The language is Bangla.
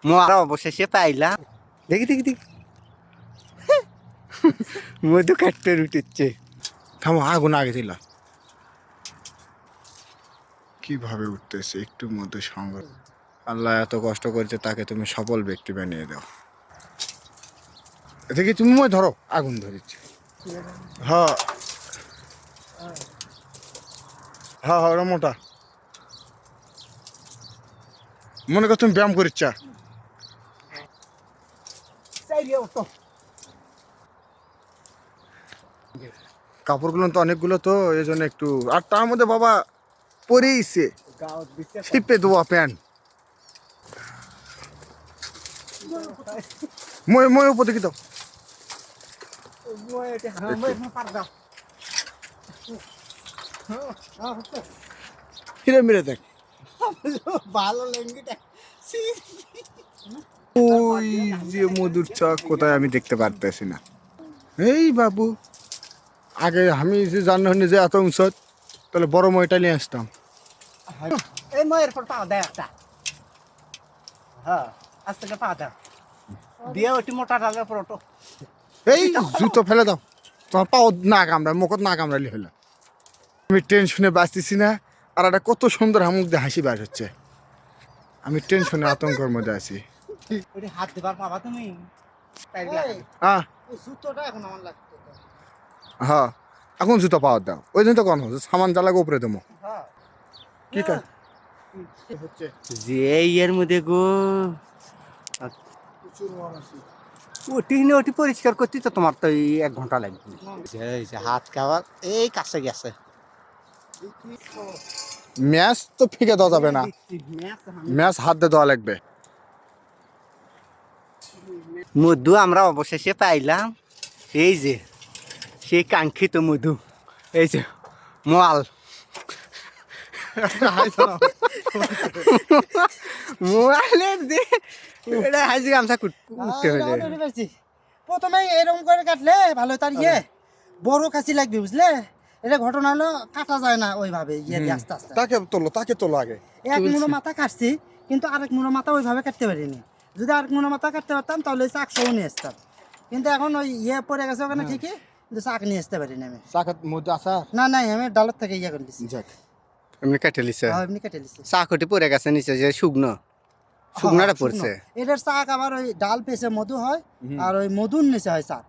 মরা অবশেষে পাইলাম। দেখি দেখি দেখি মধু কাটতে উঠেছে। থামো, আগুন আগে দিলা কিভাবে উঠতেছে একটু মধ্যে সংগ্রহ। আল্লাহ এত কষ্ট করেছে, তাকে তুমি সফল ব্যক্তি বানিয়ে দাও। দেখি তুমি মই ধরো, আগুন ধরেছে। হ্যাঁ হ্যাঁ হ্যাঁ, ওরা মোটা। মনে কর তুমি ব্যায়াম করিচ্ছা। কাপড়গুলো তো অনেকগুলো, তো এই জন্য একটু, আর তার মধ্যে বাবা পরেইছে ছিপে দেওয়া প্যান্ট। মই মই উপর দেখি দাও। হিরে মিরে দেখ। ভালো লেঙ্গিটা ওই যে মধুর চক কোথায় আমি দেখতে পারতেছি না। এই বাবু, আগে আমি যে জানি যে এত উঁচত, তাহলে বড় মইটা নিয়ে আসতাম। এই ময়ের পর পাও দেয় একটা। হ্যাঁ আজ থেকে পা দাও দিয়ে ওটি মোটা ডালের পর ওটো। এই জুতো ফেলে দাও, তোমার পাও না কামড়ায়, মুখত না কামড়ালি হলো। আমি টেনশনে বাঁচতেছি না, আর একটা কত সুন্দর হামুক দিয়ে হাসি বার হচ্ছে। আমি টেনশনে আতঙ্কের মধ্যে আছি। ওটি হাত দিবার পাবা তুমি। হ্যাঁ জুতোটা এখন আমার লাগতো। হ্যাঁ, এখন জুতো পাওয়ার দাও, ওই জন্য তো কোন হচ্ছে সামান জ্বালাকে উপরে দেবো। হ্যাঁ কি কাজ হচ্ছে? যে এর মধ্যে গো ওটি না ওটি পরিষ্কার করতে তো তোমার তো এই 1 ঘন্টা লাগবে। এই যে হাত খাওয়ার এই কাছে গেছে। ম্যাচ তো ফিকে দেওয়া যাবে না, ম্যাচ হাত দিয়ে দেওয়া লাগবে। মধু আমরা অবশেষে পাইলাম। এই যে সেই কাঙ্ক্ষিত মধু, এই যে মাল মোয়ালের দিয়ে এটা হাসি গামছা উঠতে হয়েছে। প্রথমে এরকম করে কাটলে ভালো, তার বড় কাছি লাগবে বুঝলে। এটা ঘটনা হলো কাটা যায় না ওইভাবে দিয়ে আস্তে আস্তে। তাকে তোলো আগে। এক মুনো মাথা কাটছি, কিন্তু আরেক মুনো মাথা ওইভাবে কাটতে পারিনি। যদি আরেক মুনো মাথা কাটতে পারতাম তাহলে চাক সহ নিয়ে আসতাম, কিন্তু এখন ওই পড়ে গেছে ওখানে ঠিকই, কিন্তু চাক নিয়ে আসতে পারিনি আমি। চাকের মধ্যে আসা না নাই, আমি ডালত থেকে করে দিচ্ছি। যাক, এমনি কেটে লিছে এমনি কেটে দিচ্ছি। চাকটি পড়ে গেছে নিচে যে শুকনো শুকনাটা পড়ছে। এটার চাক আবার ওই ডাল পেছে মধু হয়, আর ওই মধুর নিচে হয় চাক।